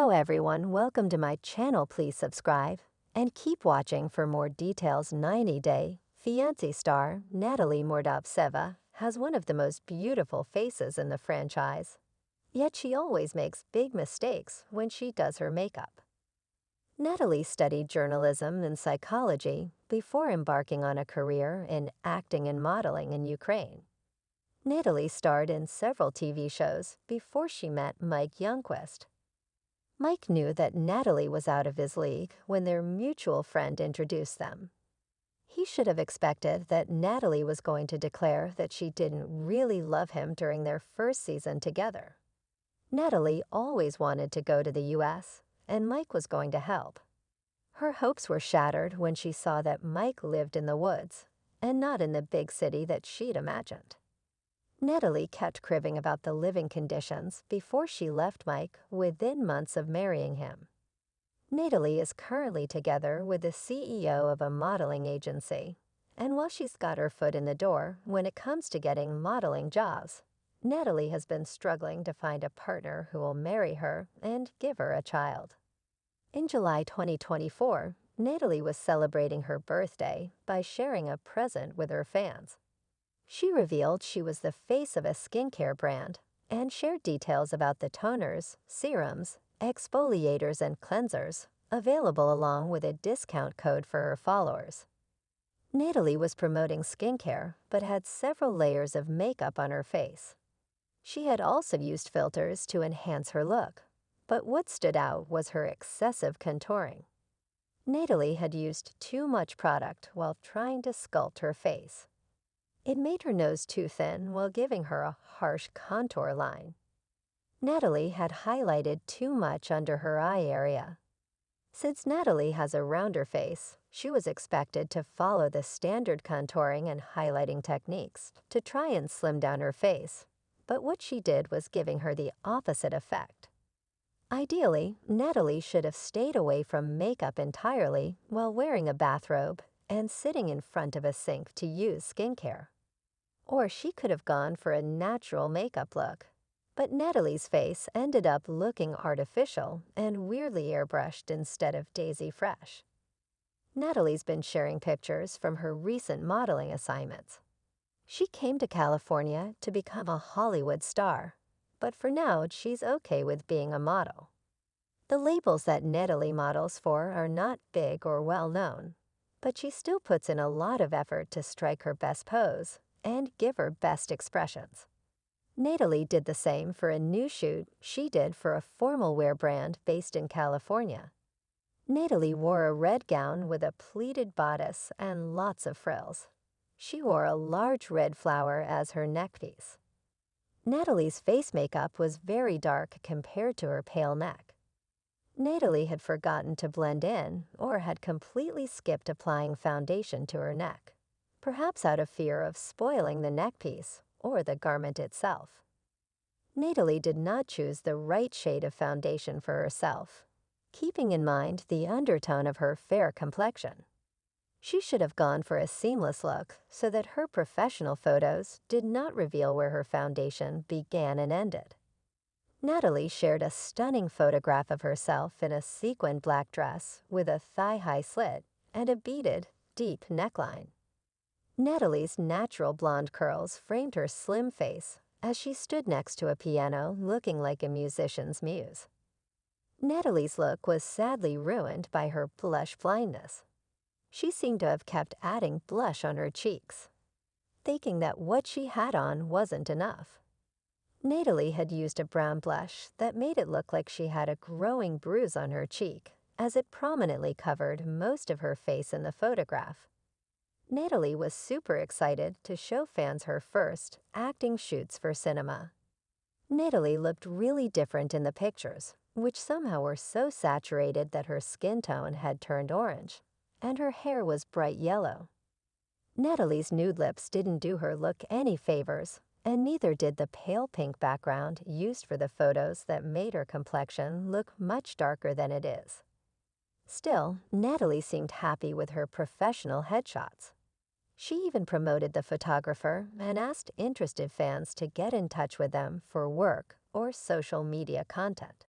Hello everyone, welcome to my channel. Please subscribe and keep watching for more details. 90-day Fiancé star Natalie Mordovtseva has one of the most beautiful faces in the franchise. Yet she always makes big mistakes when she does her makeup. Natalie studied journalism and psychology before embarking on a career in acting and modeling in Ukraine. Natalie starred in several TV shows before she met Mike Youngquist. Mike knew that Natalie was out of his league when their mutual friend introduced them. He should have expected that Natalie was going to declare that she didn't really love him during their first season together. Natalie always wanted to go to the US, and Mike was going to help. Her hopes were shattered when she saw that Mike lived in the woods and not in the big city that she'd imagined. Natalie kept cribbing about the living conditions before she left Mike within months of marrying him. Natalie is currently together with the CEO of a modeling agency, and while she's got her foot in the door when it comes to getting modeling jobs, Natalie has been struggling to find a partner who will marry her and give her a child. In July 2024, Natalie was celebrating her birthday by sharing a present with her fans. She revealed she was the face of a skincare brand and shared details about the toners, serums, exfoliators, and cleansers available along with a discount code for her followers. Natalie was promoting skincare but had several layers of makeup on her face. She had also used filters to enhance her look, but what stood out was her excessive contouring. Natalie had used too much product while trying to sculpt her face. It made her nose too thin while giving her a harsh contour line. Natalie had highlighted too much under her eye area. Since Natalie has a rounder face, she was expected to follow the standard contouring and highlighting techniques to try and slim down her face, but what she did was giving her the opposite effect. Ideally, Natalie should have stayed away from makeup entirely while wearing a bathrobe and sitting in front of a sink to use skincare. Or she could have gone for a natural makeup look. But Natalie's face ended up looking artificial and weirdly airbrushed instead of daisy fresh. Natalie's been sharing pictures from her recent modeling assignments. She came to California to become a Hollywood star, but for now she's okay with being a model. The labels that Natalie models for are not big or well known, but she still puts in a lot of effort to strike her best pose and give her best expressions. Natalie did the same for a new shoot she did for a formal wear brand based in California. Natalie wore a red gown with a pleated bodice and lots of frills. She wore a large red flower as her neckpiece. Natalie's face makeup was very dark compared to her pale neck. Natalie had forgotten to blend in or had completely skipped applying foundation to her neck, perhaps out of fear of spoiling the neckpiece or the garment itself. Natalie did not choose the right shade of foundation for herself, keeping in mind the undertone of her fair complexion. She should have gone for a seamless look so that her professional photos did not reveal where her foundation began and ended. Natalie shared a stunning photograph of herself in a sequined black dress with a thigh-high slit and a beaded, deep neckline. Natalie's natural blonde curls framed her slim face as she stood next to a piano looking like a musician's muse. Natalie's look was sadly ruined by her blush blindness. She seemed to have kept adding blush on her cheeks, thinking that what she had on wasn't enough. Natalie had used a brown blush that made it look like she had a growing bruise on her cheek, as it prominently covered most of her face in the photograph. Natalie was super excited to show fans her first acting shoots for cinema. Natalie looked really different in the pictures, which somehow were so saturated that her skin tone had turned orange, and her hair was bright yellow. Natalie's nude lips didn't do her look any favors, and neither did the pale pink background used for the photos that made her complexion look much darker than it is. Still, Natalie seemed happy with her professional headshots. She even promoted the photographer and asked interested fans to get in touch with them for work or social media content.